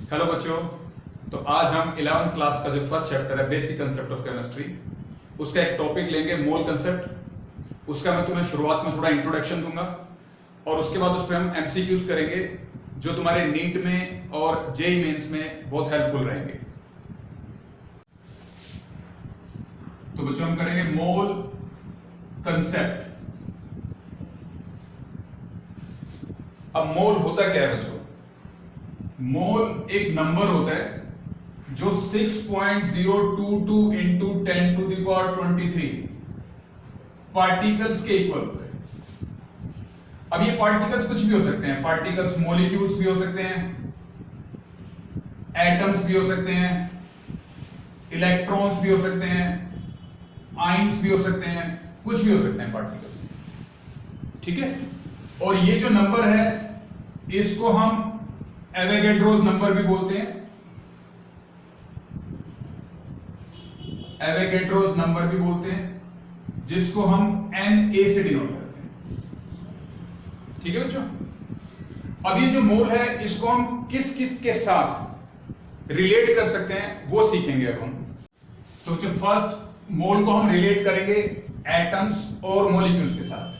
Hello बच्चों। तो आज हम 11th क्लास का जो फर्स्ट चैप्टर है बेसिक कंसेप्ट ऑफ केमिस्ट्री, उसका एक टॉपिक लेंगे मोल कंसेप्ट। उसका मैं तुम्हें शुरुआत में थोड़ा इंट्रोडक्शन दूंगा और उसके बाद उस पर हम एमसीक्यूज करेंगे जो तुम्हारे नीट में और जेईई मेंस में बहुत हेल्पफुल रहेंगे। तो बच्चों हम करेंगे मोल कंसेप्ट। अब मोल होता क्या है बच्चों? मोल एक नंबर होता है जो 6.022 into 10 to the power 23 particles के इक्वल होता है। अब ये पार्टिकल्स कुछ भी हो सकते हैं, पार्टिकल्स मॉलिक्यूल्स भी हो सकते हैं, एटम्स भी हो सकते हैं, इलेक्ट्रॉन्स भी हो सकते हैं, आयंस भी हो सकते हैं, कुछ भी हो सकते हैं पार्टिकल्स। ठीक है। और ये जो नंबर है इसको हम एवोगैड्रोस नंबर भी बोलते हैं, एवोगैड्रोस नंबर भी बोलते हैं, जिसको हम Na से डिनोट करते हैं। ठीक है बच्चों। अब ये जो मोल है इसको हम किस किस के साथ रिलेट कर सकते हैं वो सीखेंगे अब हम। तो जो फर्स्ट मोल को हम रिलेट करेंगे एटम्स और मॉलिक्यूल्स के साथ।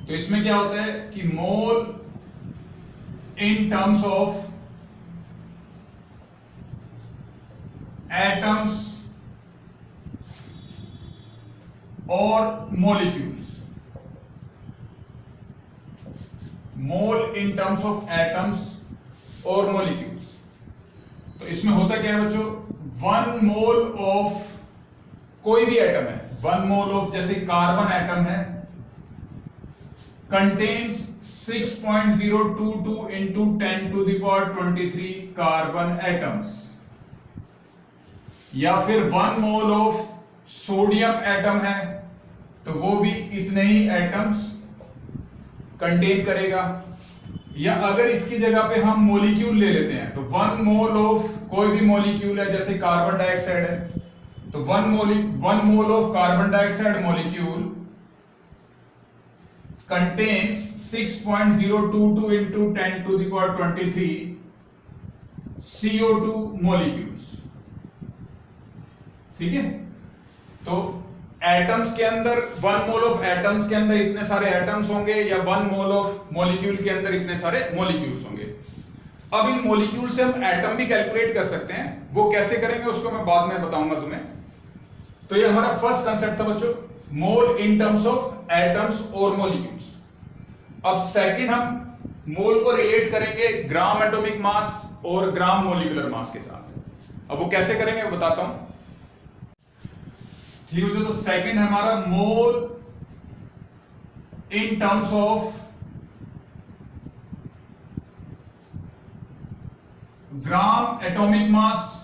तो इसमें क्या होता है कि मोल in terms of atoms or molecules, mole in terms of atoms or molecules। तो इसमें होता क्या है बच्चों, 1 मोल ऑफ कोई भी एटम है, 1 मोल ऑफ जैसे कार्बन एटम है contains 6.022 into 10 to the power 23 carbon atoms. या फिर 1 मोल ऑफ सोडियम एटम है तो वो भी इतने ही एटम्स कंटेन करेगा। या अगर इसकी जगह पे हम मॉलिक्यूल ले लेते हैं तो 1 मोल ऑफ कोई भी मॉलिक्यूल है जैसे कार्बन डाइऑक्साइड है तो 1 mole of carbon dioxide molecule contains 6.022 into 10 to the power 23 CO2 molecules। ठीक है। तो एटम्स के अंदर 1 मोल ऑफ एटम्स के अंदर इतने सारे एटम्स होंगे या 1 मोल ऑफ मॉलिक्यूल के अंदर इतने सारे मॉलिक्यूल्स होंगे। अब इन मॉलिक्यूल से हम एटम भी कैलकुलेट कर सकते हैं, वो कैसे करेंगे उसको मैं बाद में बताऊंगा तुम्हें। तो ये हमारा फर्स्ट कांसेप्ट था बच्चों, मोल इन टर्म्स ऑफ एटम्स और मॉलिक्यूल्स। अब सेकंड हम मोल को रिलेट करेंगे ग्राम एटॉमिक मास और ग्राम मॉलिक्यूलर मास के साथ। अब वो कैसे करेंगे मैं बताता हूं। ठीक है। तो सेकंड है हमारा mole in terms of gram atomic mass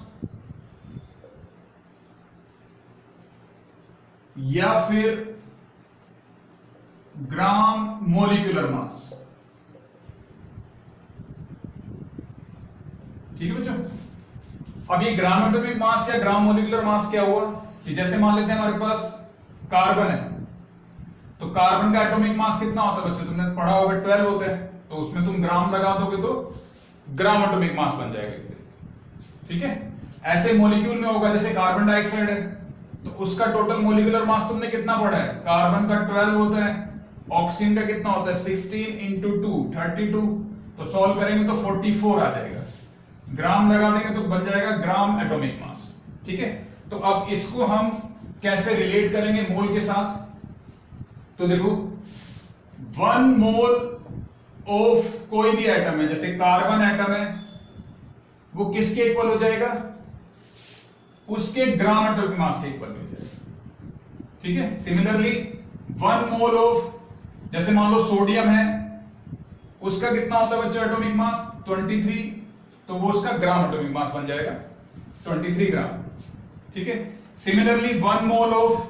या फिर ग्राम मॉलिक्यूलर मास। ठीक है बच्चों। अब ये ग्राम एटॉमिक मास या ग्राम मॉलिक्यूलर मास क्या हुआ कि जैसे मान लेते हैं हमारे पास कार्बन है तो कार्बन का एटॉमिक मास कितना होता है बच्चों, तुमने पढ़ा होगा 12 होता है, तो उसमें तुम ग्राम लगा दोगे तो ग्राम एटॉमिक मास बन जाएगा। ठीक है। ऐसे मॉलिक्यूल में होगा जैसे कार्बन डाइऑक्साइड है तो उसका टोटल मॉलिक्यूलर मास तुमने कितना पढ़ा है, कार्बन का 12 होता है, ऑक्सीजन का कितना होता है 16 इंटू 2 32, तो सॉल्व करेंगे तो 44 आ जाएगा। ग्राम लगा देंगे तो बन जाएगा ग्राम एटॉमिक मास। ठीक है। तो अब इसको हम कैसे रिलेट करेंगे मोल के साथ, तो देखो 1 मोल ऑफ कोई भी एटम है जैसे कार्बन एटम है वो किसके इक्वल हो जाएगा, उसके ग्राम एटॉमिक मास के इक्वल हो जाएगा। ठीक है। सिमिलरली 1 मोल ऑफ जैसे मान लो सोडियम है उसका कितना होता है बच्चों एटॉमिक मास 23, तो वो उसका ग्राम एटॉमिक मास बन जाएगा 23 ग्राम। ठीक है। सिमिलरली 1 मोल ऑफ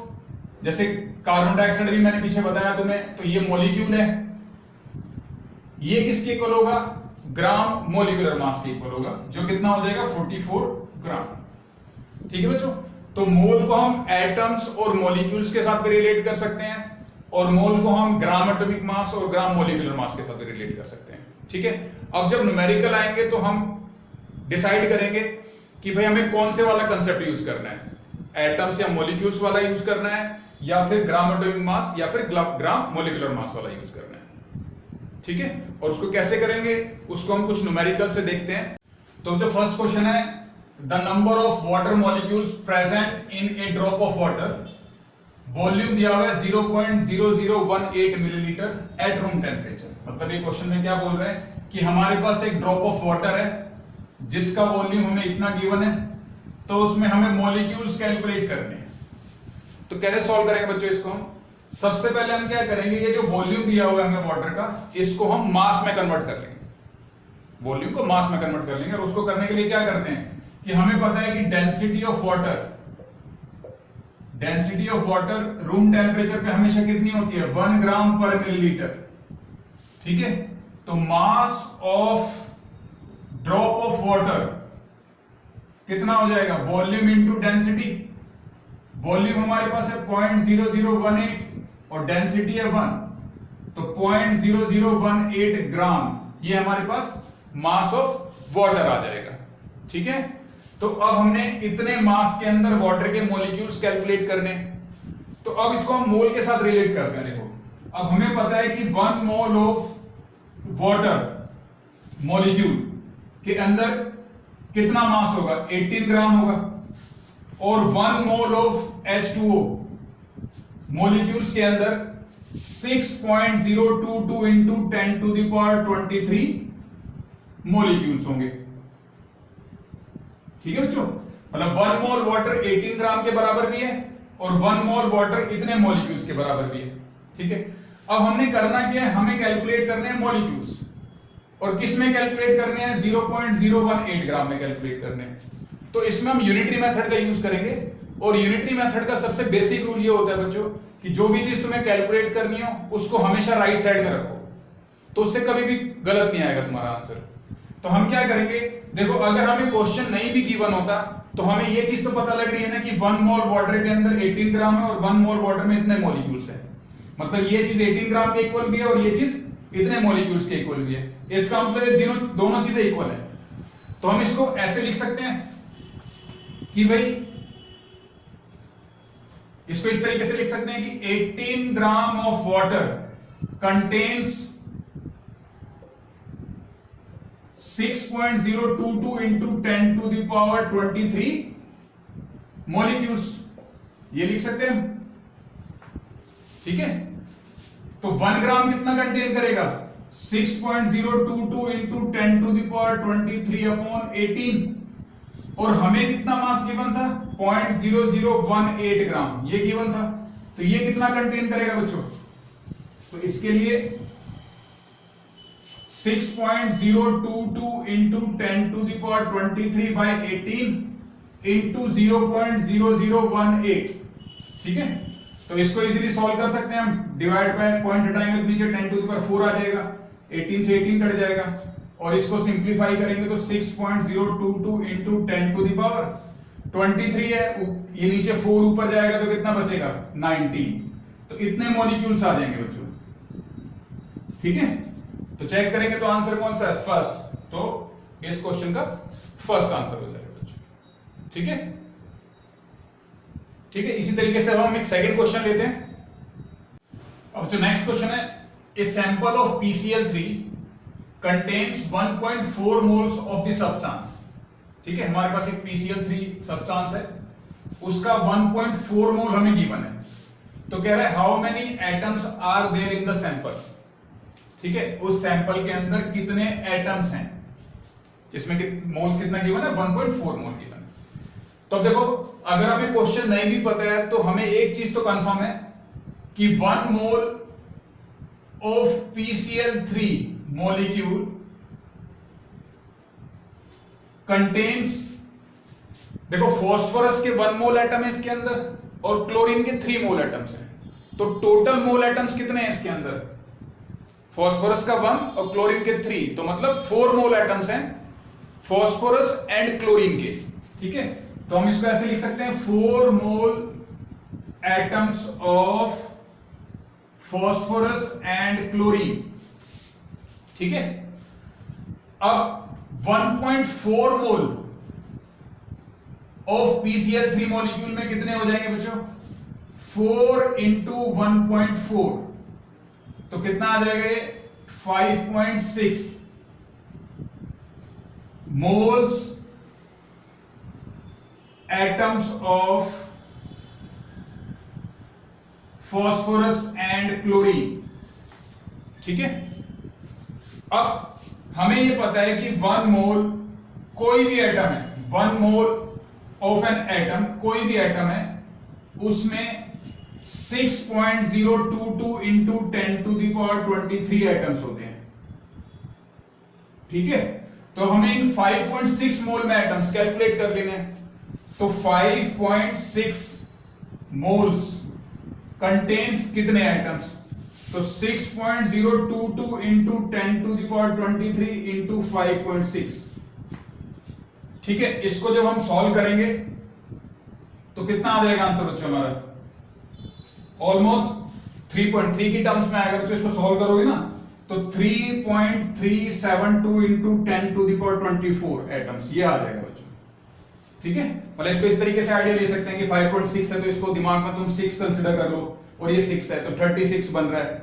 जैसे कार्बन डाइऑक्साइड भी मैंने पीछे बताया तुम्हें, तो ये मॉलिक्यूल है, ये किसके इक्वल होगा, ग्राम मॉलिक्यूलर मास के इक्वल होगा, जो कितना हो जाएगा 44 ग्राम। ठीक है बच्चों। तो मोल को हम एटम्स और मॉलिक्यूल्स के साथ भी रिलेट कर सकते हैं और मोल को हम ग्राम एटॉमिक मास और ग्राम मॉलिक्यूलर मास के साथ भी रिलेट कर सकते हैं। ठीक है। अब जब न्यूमेरिकल आएंगे तो हम डिसाइड करेंगे कि भाई हमें कौन से वाला कंसेप्ट यूज करना है, एटम्स या मॉलिक्यूल्स वाला यूज करना है या फिर ग्राम एटॉमिक मास या फिर ग्राम मोलिकुलर मास वाला यूज करना है। ठीक है, और उसको कैसे करेंगे उसको हम कुछ न्यूमेरिकल से देखते हैं। तो जो फर्स्ट क्वेश्चन है, the number of water molecules present in A drop of water, volume दिया हुआ है 0.0018 मिलीलीटर एट रूम टेम्परेचर। मतलब ये क्वेश्चन में क्या बोल रहे हैं कि हमारे पास एक ड्रॉप ऑफ वाटर है जिसका वॉल्यूम हमें इतना गिवन है, तो उसमें हमें मॉलिक्यूल्स कैलकुलेट करने हैं। तो कैसे सॉल्व करेंगे बच्चों इसको हम? सबसे पहले हम क्या करेंगे, ये जो वॉल्यूम दिया हुआ है हमें वाटर का, इसको हम मास में कन्वर्ट कर लेंगे, वॉल्यूम को मास में कन्वर्ट कर लेंगे। और उसको करने के लिए क्या करते हैं कि हमें पता है कि density of water room temperature पे हमेशा कितनी होती है, 1 ग्राम पर मिलीलीटर। ठीक है, तो mass of drop of water कितना हो जाएगा, वॉल्यूम इंटू डेंसिटी। वॉल्यूम हमारे पास है 0.0018 और डेंसिटी है 1, तो 0.0018 ग्राम ये हमारे पास मास ऑफ वाटर आ जाएगा। ठीक है, तो अब हमने इतने मास के अंदर वाटर के मॉलिक्यूल्स कैलकुलेट करने, तो अब इसको हम मोल के साथ रिलेट करते हैं। देखो अब हमें पता है कि 1 मोल ऑफ वाटर मॉलिक्यूल के अंदर कितना मास होगा, 18 ग्राम होगा। और 1 मोल ऑफ H2O मॉलिक्यूल्स के अंदर 6.022 into 10 to the power 23 molecules होंगे। ठीक है बच्चों, मतलब 1 मोल वाटर 18 ग्राम के बराबर भी है और 1 मोल वाटर इतने मॉलिक्यूल्स के बराबर भी है। ठीक है, अब हमने करना क्या है, हमें कैलकुलेट करने हैं मॉलिक्यूल्स, और किस में कैलकुलेट करने हैं, 0.018 ग्राम में कैलकुलेट करने हैं। तो इसमें हम यूनिटरी मेथड का यूज करेंगे, और यूनिटरी मेथड का सबसे बेसिक रूल ये होता है बच्चों कि जो भी चीज तुम्हें कैलकुलेट करनी हो उसको हमेशा राइट साइड में रखो, तो उससे कभी भी गलत नहीं आएगा तुम्हारा आंसर। तो हम क्या करेंगे, देखो अगर हमें क्वेश्चन नहीं भी गिवन होता तो हमें ये चीज तो पता लग रही है ना कि 1 मोल वाटर के अंदर 18 ग्राम है और 1 मोल वाटर में इतने मॉलिक्यूल्स है, मतलब ये चीज 18 ग्राम के इक्वल भी है और ये चीज इतने मॉलिक्यूल्स के इक्वल भी है। इसका मतलब ये दोनों चीजें इक्वल है। तो हम इसको ऐसे लिख सकते हैं कि भाई, इसको इस तरीके से लिख सकते हैं कि 18 gram of water contains 6.022 into 10 to the power 23 molecules, ये लिख सकते हैं। ठीक है, तो 1 ग्राम कितना कंटेन करेगा, 6.022 into 10 to the power 23 upon 18, और हमें कितना मास गिवन था, 0.0018 ग्राम ये गिवन था। तो ये कितना कंटेन करेगा बच्चों, तो इसके लिए 6.022 into 10 to the power 23 by 18 into 0.0018। ठीक है, तो इसको इजीली सॉल्व कर सकते हैं हम, डिवाइड बाय पॉइंट हटाएंगे तो नीचे 10 टू द पावर 4 आ जाएगा, 18 से 18 कट जाएगा, और इसको सिंप्लीफाई करेंगे तो 6.022 इंटू 10 टू द पावर 23 है, ये नीचे 4 ऊपर जाएगा तो कितना बचेगा, 19। तो इतने मॉलिक्यूल्स आ जाएंगे बच्चों। ठीक है, तो चेक करेंगे तो आंसर कौन सा है, फर्स्ट। तो इस क्वेश्चन का फर्स्ट आंसर हो जाएगा बच्चों। ठीक है, ठीक है, इसी तरीके से अब हम एक सेकंड क्वेश्चन लेते हैं। अब जो नेक्स्ट क्वेश्चन है, a sample of PCl3 contains 1.4 moles of the substance। ठीक है, हमारे पास एक PCl3 सब्सटेंस है, उसका 1.4 मोल हमें गिवन है। तो कह रहा है how many atoms are there in the sample. ठीक है, उस सैंपल के अंदर कितने एटम्स हैं, जिसमें मोल्स कितना गिवन है, 1.4 मोल गिवन है। तो अब देखो अगर हमें क्वेश्चन नहीं भी पता है तो हमें एक चीज तो कंफर्म है कि 1 mole of PCl3 molecule contains, देखो फॉस्फोरस के 1 मोल एटम है इसके अंदर और क्लोरीन के 3 मोल एटम्स हैं, तो टोटल मोल एटम्स कितने हैं इसके अंदर, फॉस्फोरस का 1 और क्लोरीन के 3, तो मतलब 4 मोल एटम्स हैं फॉस्फोरस एंड क्लोरीन के। ठीक है, तो हम इसको ऐसे लिख सकते हैं 4 mole atoms of phosphorus and chlorine. ठीक है, अब 1.4 मोल ऑफ PCl3 मॉलिक्यूल में कितने हो जाएंगे बच्चों? 4 इंटू 1.4, तो कितना आ जाएगा ये? 5.6 moles atoms of phosphorus and chlorine. ठीक है, अब हमें ये पता है कि 1 मोल कोई भी एटम है, 1 मोल ऑफ एन एटम, कोई भी एटम है, उसमें 6.022 इंटू 10⁻23 एटम्स होते हैं। ठीक है, तो हमें इन 5.6 मोल में एटम्स कैलकुलेट कर लेने हैं। तो 5.6 मोल्स कंटेन्स कितने एटम्स? तो 6.022 इंटू 10⁻23 इंटू 5.6। ठीक है, इसको जब हम सॉल्व करेंगे तो कितना आ जाएगा आंसर बच्चों हमारा? ऑलमोस्ट 3.3 की टर्म्स में आएगा बच्चों। इसको सॉल्व करोगे ना तो 3.372 इंटू 10⁻24 एटम्स ये आ जाएगा बच्चों। ठीक है, मतलब इसको इस तरीके से आइडिया ले सकते हैं कि 5.6 है तो इसको दिमाग में तुम 6 कंसिडर कर लो, और ये 6 है तो 36 बन रहा है।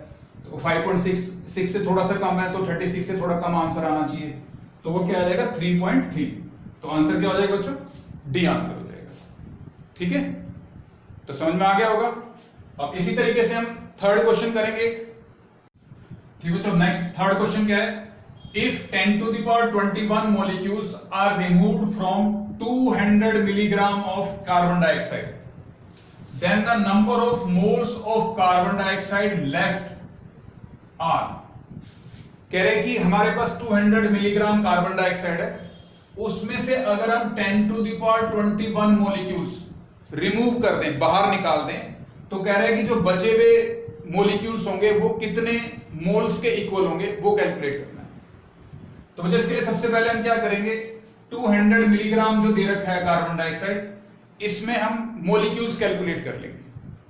तो 5.6 से थोड़ा सा कम है तो 36 से थोड़ा कम आंसर आना चाहिए, तो वो क्या आ जाएगा? 3.3। तो आंसर क्या हो जाएगा बच्चों? डी आंसर हो जाएगा। ठीक है, तो समझ में आ गया होगा। अब इसी तरीके से हम थर्ड क्वेश्चन करेंगे। ठीक बच्चों, नेक्स्ट थर्ड क्वेश्चन क्या है? If 10⁻21 molecules are removed from 200 milligram of carbon dioxide, then the number of moles of carbon dioxide left are। कह रहे कि हमारे पास 200 मिलीग्राम कार्बन डाइऑक्साइड है, उसमें से अगर हम 10⁻21 मॉलिक्यूल्स रिमूव कर दें, बाहर निकाल दें, तो कह रहे हैं कि जो बचे हुए मॉलिक्यूल्स होंगे वो कितने मोल्स के इक्वल होंगे, वो कैलकुलेट करना है। तो बच्चों इसके लिए सबसे पहले हम क्या करेंगे? 200 मिलीग्राम जो दे रखा है कार्बन डाइऑक्साइड, इसमें हम मॉलिक्यूल्स कैलकुलेट कर लेंगे।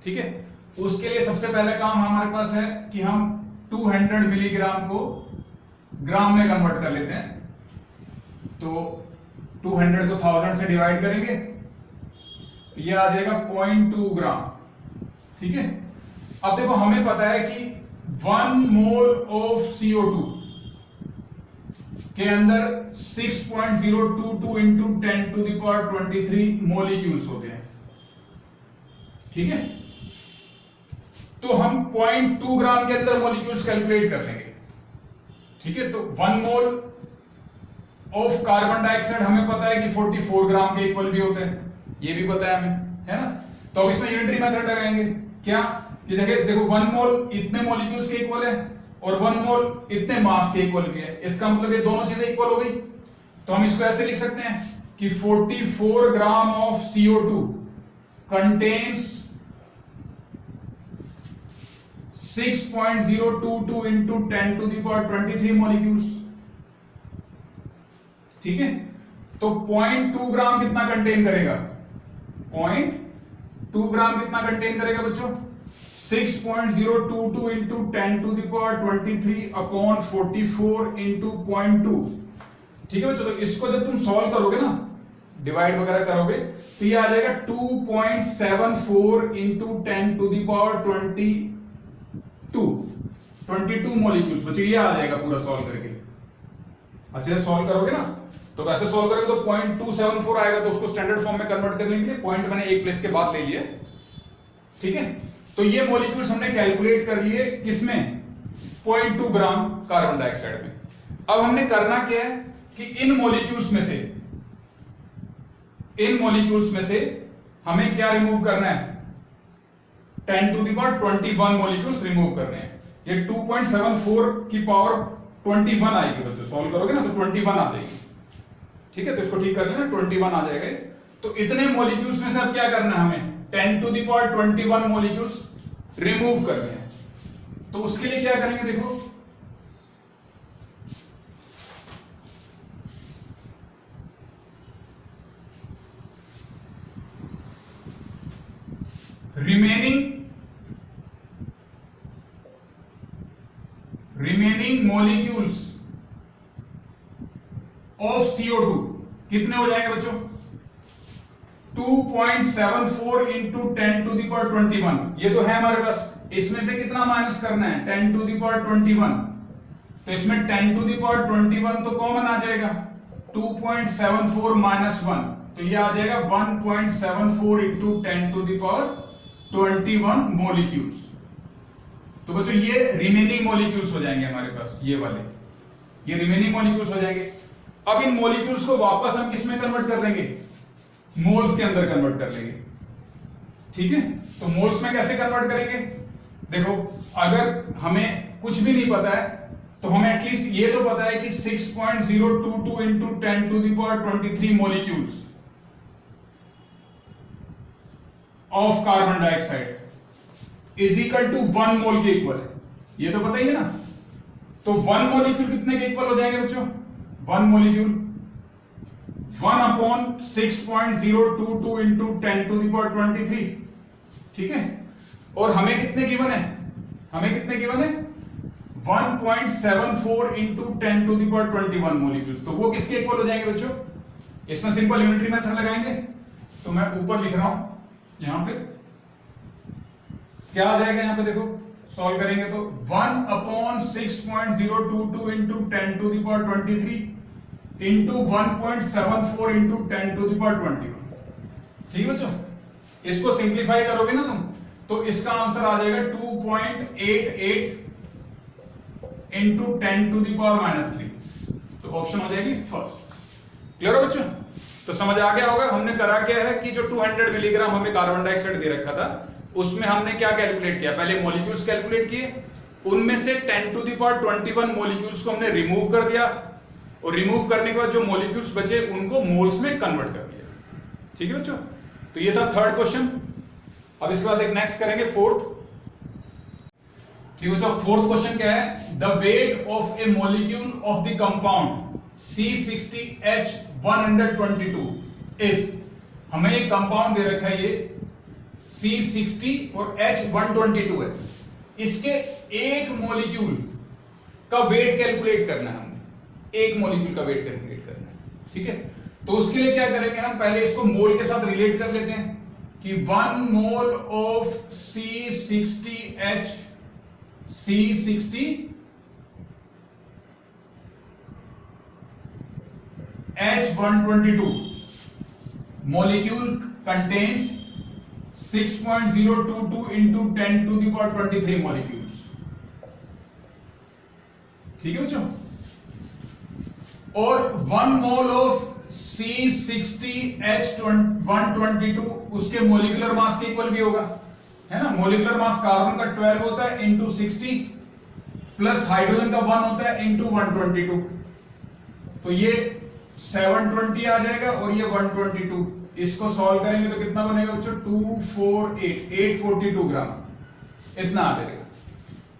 ठीक है, उसके लिए सबसे पहले काम हमारे पास है कि हम 200 मिलीग्राम को ग्राम में कन्वर्ट कर लेते हैं। तो 200 को 1000 से डिवाइड करेंगे तो ये आ जाएगा 0.2 ग्राम। ठीक है, अब देखो हमें पता है कि 1 मोल ऑफ CO2 के अंदर 6.022 इंटू 10⁻23 मॉलिक्यूल्स होते हैं। ठीक है, तो हम 0.2 ग्राम के अंदर मॉलिक्यूल्स कैलकुलेट कर लेंगे। ठीक है, तो 1 मोल ऑफ कार्बन डाइऑक्साइड हमें पता है कि 44 ग्राम के इक्वल भी होते हैं, ये भी पता है हमें, है ना। तो अब इसमें यूनिटरी मेथड लगाएंगे। क्या कि देखो 1 मोल इतने मॉलिक्यूल्स के इक्वल है और 1 मोल इतने मास के इक्वल भी है, इसका मतलब ये दोनों चीजें इक्वल हो गई। तो हम इसको ऐसे लिख सकते हैं कि 44 gram of CO2 contains 6.022 into 10⁻23 molecules. ठीक है, तो 0.2 ग्राम कितना कंटेन करेगा? 0.2 ग्राम कितना कंटेन करेगा बच्चों? 6.022 इंटू 10⁻23 अपॉन 44 इंटू 0.2। ठीक है बच्चों, तो इसको जब तुम सॉल्व करोगे ना, डिवाइड वगैरह करोगे, तो ये आ जाएगा 2.74 इंटू 10⁻22 मॉलिक्यूल्स। बच्चों ये आ जाएगा पूरा सॉल्व करके। अच्छे से सॉल्व करोगे ना, तो वैसे सॉल्व करोगे तो 0.274 आएगा, तो उसको स्टैंडर्ड फॉर्म में कन्वर्ट कर लेंगे। पॉइंट मैंने एक प्लेस के बाद ले लिए। ठीक है, तो ये मॉलिक्यूल्स हमने कैलकुलेट कर लिए किसमें? 0.2 ग्राम कार्बन डाइऑक्साइड में। अब हमने करना क्या है कि इन मॉलिक्यूल्स में से हमें क्या रिमूव करना है? 10⁻21 मॉलिक्यूल्स रिमूव करने हैं। ये 2.74 की पावर 21 आएगी बच्चों, सॉल्व करोगे ना तो 21 आ जाएगी। ठीक है, तो इसको ठीक कर लेना, 21 आ जाएगा। तो इतने मॉलिक्यूल्स में से अब क्या करना है हमें? 10⁻21 मॉलिक्यूल्स रिमूव करने हैं। तो उसके लिए क्या करेंगे? देखो remaining molecules of कितने हो जाएंगे बच्चों? 2.74 इंटू 10 टू द पावर 21, ये तो है हमारे पास। इसमें से कितना माइनस करना है? 10 टू द पावर 21। तो इसमें 10 टू द पावर 21 तो कॉमन आ जाएगा, 2.74 माइनस 1, तो ये आ जाएगा 1.74 into 10 to the power 21 molecules. तो बच्चों ये रिमेनिंग मॉलिक्यूल्स हो जाएंगे हमारे पास, ये वाले, ये रिमेनिंग मॉलिक्यूल्स हो जाएंगे। अब इन मॉलिक्यूल्स को वापस हम किस में कन्वर्ट कर लेंगे? मोल्स के अंदर कन्वर्ट कर लेंगे, ठीक है। तो मोल्स में कैसे कन्वर्ट करेंगे? देखो, अगर हमें कुछ भी नहीं पता है तो हमें एटलीस्ट ये तो पता है कि 6.022 into 10 to the power 23 molecules of carbon dioxide is equal to 1 mole के इक्वल है, ये तो पता ही है ना। तो 1 मॉलिक्यूल कितने के इक्वल हो जाएंगे बच्चों? 1 molecule 1 upon 6.022 into 10 to the power 23, ठीक है। और हमें कितने गिवन है? हमें कितने गिवन है? 1.74 into 10 to the power 21 molecules. तो वो किसके इक्वल हो जाएंगे बच्चों? इसमें सिंपल यूनिटरी मेथड लगाएंगे, तो मैं ऊपर लिख रहा हूं, यहां पे क्या आ जाएगा? यहां पे देखो, सॉल्व करेंगे तो 1 upon 6.022 into 10 to the power 23 into 1.74 into 10 to the power 21, ठीक है बच्चों। इसको सिंप्लीफाई करोगे ना तुम, तो इसका आंसर आ जाएगा 2.88 इंटू 10 टू द पावर -3। तो ऑप्शन हो जाएगी फर्स्ट। क्लियर हो बच्चों? तो समझ आ गया होगा हमने करा क्या है कि जो 200 मिलीग्राम हमें कार्बन डाइऑक्साइड दे रखा था, उसमें हमने क्या कैलकुलेट किया? पहले मॉलिक्यूल्स कैलकुलेट किए, उनमें से 10 टू द पावर 21 मॉलिक्यूल्स को हमने रिमूव कर दिया, और रिमूव करने के बाद जो मॉलिक्यूल्स बचे उनको मोल्स में कन्वर्ट कर दिया, ठीक है बच्चों। तो ये था थर्ड क्वेश्चन। अब इसके बाद एक नेक्स्ट करेंगे फोर्थ, ठीक है बच्चों। फोर्थ क्वेश्चन क्या है? The weight of A molecule of the compound C60H122 is, हमें एक कंपाउंड दे रखा है, ये C60 और H122 है, इसके एक मॉलिक्यूल का वेट कैलकुलेट करना है हमें, एक मॉलिक्यूल का वेट कैलकुलेट करना है, ठीक है। तो उसके लिए क्या करेंगे हम? पहले इसको मोल के साथ रिलेट कर लेते हैं कि 1 mole of C60H122 molecule contains 6.022 into 10 to the power 23 molecules, ठीक है बच्चों। और 1 मोल ऑफ C60H122 उसके मोलिकुलर मास के इक्वल भी होगा, है ना। मोलिकुलर मास कार्बन का 12 होता है इंटू 60 प्लस हाइड्रोजन का 1 होता है इंटू 122, तो ये 720 आ जाएगा और ये 122। इसको सॉल्व करेंगे तो कितना बनेगा बच्चों? 842 ग्राम, इतना आ जाएगा,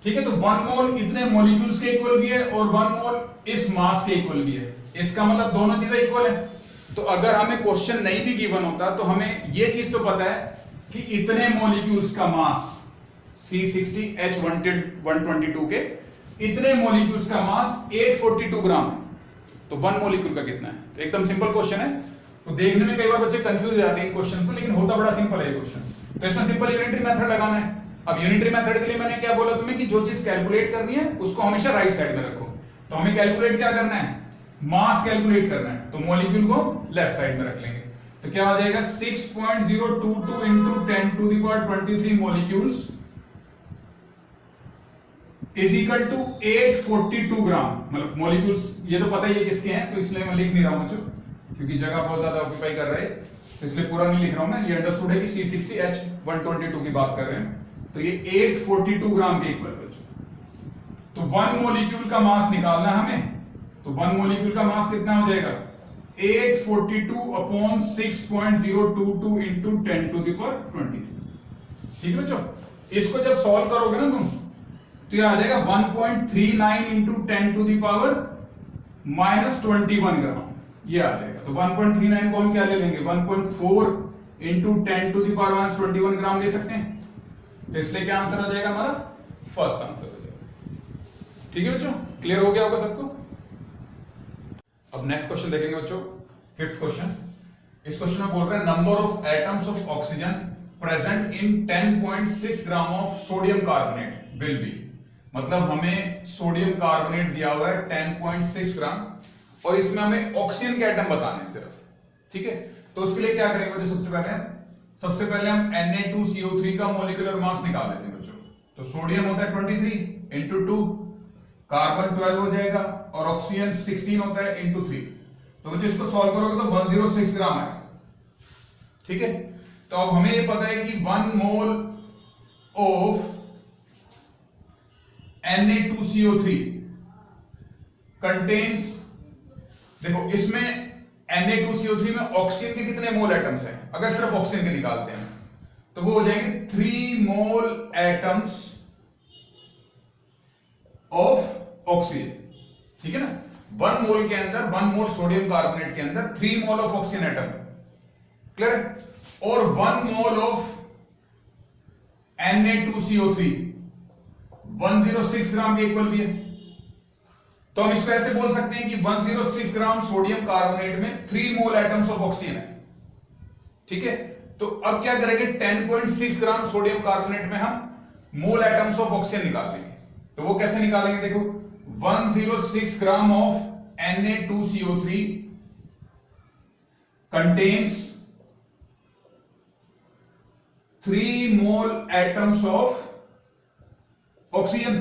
ठीक है। तो 1 मोल इतने मॉलिक्यूल्स के इक्वल भी है और 1 मोल इस मास के इक्वल भी है, इसका मतलब दोनों चीजें इक्वल है। तो अगर हमें क्वेश्चन नहीं भी गिवन होता तो हमें ये चीज तो पता है कि इतने मॉलिक्यूल्स का मास C60H122 के इतने मॉलिक्यूल्स का मास 842 ग्राम है, तो 1 मॉलिक्यूल का कितना है? तो एकदम सिंपल क्वेश्चन है। तो देखने में कई बार बच्चे कंफ्यूज हो जाते हैं इन क्वेश्चंस में, लेकिन होता बड़ा सिंपल है ये क्वेश्चन। तो इसमें सिंपल यूनिटरी मेथड लगाना है। अब यूनिटरी मेथड के लिए मैंने क्या बोला तुम्हें कि जो चीज कैलकुलेट करनी है उसको हमेशा राइट साइड में रखो। तो हमें कैलकुलेट क्या करना है? मास कैलकुलेट करना है, तो मॉलिक्यूल को लेफ्ट साइड में रख लेंगे। तो क्या हो जाएगा? 6.022 into 10 to the power 23 molecules is equal to 842 gram. मतलब मॉलिक्यूल्स ये तो पता ही है किसके हैं, तो इसलिए मैं लिख नहीं रहा हूं बच्चों, क्योंकि जगह बहुत ज्यादा ऑक्यूपाई कर रहे हैं, तो इसलिए पूरा नहीं लिख रहा हूं मैं। ये अंडरस्टूड है कि C60H122 की बात कर रहे हैं, तो ये 842 ग्राम के इक्वल बच्चों। तो 1 मॉलिक्यूल का मास निकालना है हमें, तो 1 मॉलिक्यूल का मास कितना हो जाएगा? 842 upon 6.022 into 10 to the power 23, ठीक है बच्चों। इसको जब सॉल्व करोगे ना तुम, तो ये आ जाएगा 1.39 इंटू 10 टू द पावर -21 ग्राम, ये आ जाएगा। तो 1.39 को हम क्या ले लेंगे? 1.4 इंटू 10 टू द पावर -21 ग्राम ले सकते हैं। तो इसलिए क्या आंसर आ जाएगा हमारा? फर्स्ट आंसर हो जाएगा, ठीक है बच्चों। क्लियर हो गया होगा सबको। अब नेक्स्ट क्वेश्चन देखेंगे बच्चों, फिफ्थ क्वेश्चन, इस क्वेश्चन में बोल रहे हैं number of atoms of oxygen present in 10.6 gram of sodium carbonate will be. मतलब हमें सोडियम कार्बोनेट दिया हुआ है 10.6 ग्राम और इसमें हमें ऑक्सीजन के एटम बताने हैं सिर्फ, ठीक है। तो उसके लिए क्या करेंगे बच्चों, सबसे पहले हम Na2CO3 का मोलिकुलर मास निकाल लेते हैं बच्चों। तो सोडियम होता है 23 इंटू 2, कार्बन 12 हो जाएगा और ऑक्सीजन 16 होता है इंटू 3। तो बच्चों इसको सॉल्व करोगे तो 106 ग्राम आएगा, ठीक है। तो अब हमें ये पता है कि 1 मोल ऑफ Na2CO3 कंटेन्स, देखो इसमें Na2CO3 में ऑक्सीजन के कितने मोल एटम्स हैं, अगर सिर्फ ऑक्सीजन के निकालते हैं तो वो हो जाएंगे 3 मोल एटम्स ऑफ ऑक्सीजन, ठीक है ना। 1 मोल के अंदर, 1 मोल सोडियम कार्बोनेट के अंदर 3 mole of oxygen atom, clear. और 1 मोल ऑफ Na2CO3 106 ग्राम के इक्वल भी है। तो हम इसको ऐसे बोल सकते हैं कि 106 ग्राम सोडियम कार्बोनेट में 3 मोल एटम्स ऑफ ऑक्सीजन है, ठीक है। तो अब क्या करेंगे, 10.6 ग्राम सोडियम कार्बोनेट में हम मोल एटम्स ऑफ ऑक्सीजन निकाल लेंगे। तो वो कैसे निकालेंगे, देखो 106 gram of Na2CO3 contains 3 mole atoms of oxygen.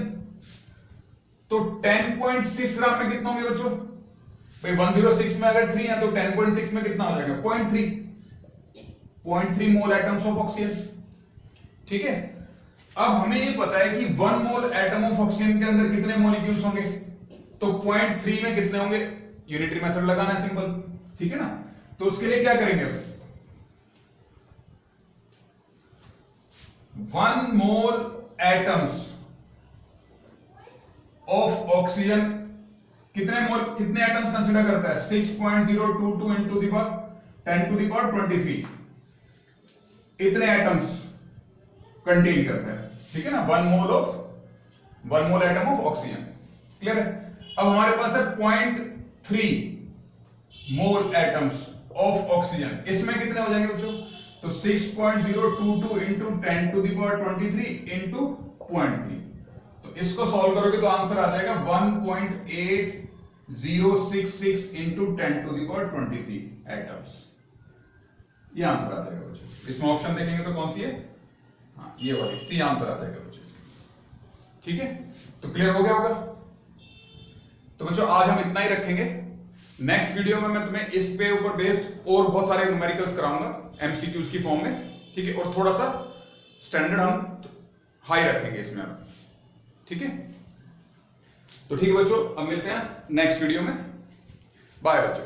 तो 10.6 ग्राम में कितना होंगे बच्चों भाई, 106 में अगर 3 है तो 10.6 में कितना हो जाएगा 0.3 मोल एटम्स ऑफ ऑक्सीजन, ठीक है। अब हमें ये पता है कि 1 मोल एटम ऑफ ऑक्सीजन के अंदर कितने मॉलिक्यूल्स होंगे, तो 0.3 में कितने होंगे, यूनिटरी मेथड लगाना है सिंपल, ठीक है ना। तो उसके लिए क्या करेंगे, 1 मोल एटम्स ऑफ ऑक्सीजन कितने मोल, कितने एटम्स कंसीडर करता है, 6.022 into the power 10 to the power 23 इतने एटम्स कंटेन करता है, ठीक है ना। 1 मोल एटम ऑफ ऑक्सीजन, क्लियर है। अब हमारे पास है 0.3 मोल एटम्स ऑफ ऑक्सीजन, इसमें कितने हो जाएंगे बच्चों, तो 6.022 into 10 to the power 23 into 0.3। तो इसको सॉल्व करोगे तो आंसर आ जाएगा 1.8066 into 10 to the power 23 atoms, ये आंसर आ जाएगा बच्चों। इसमें ऑप्शन देखेंगे तो कौन सी है, हाँ ये वाली सी आंसर आ जाएगा बच्चों इसका, ठीक है। तो क्लियर हो गया होगा। तो बच्चों आज हम इतना ही रखेंगे, नेक्स्ट वीडियो में मैं तुम्हें इस पे ऊपर बेस्ड और बहुत सारे न्यूमेरिकल्स कराऊंगा एमसीक्यूज की फॉर्म में, ठीक है। और थोड़ा सा स्टैंडर्ड हम हाई रखेंगे इसमें, ठीक है। तो ठीक है बच्चों, अब मिलते हैं नेक्स्ट वीडियो में, बाय बच्चों।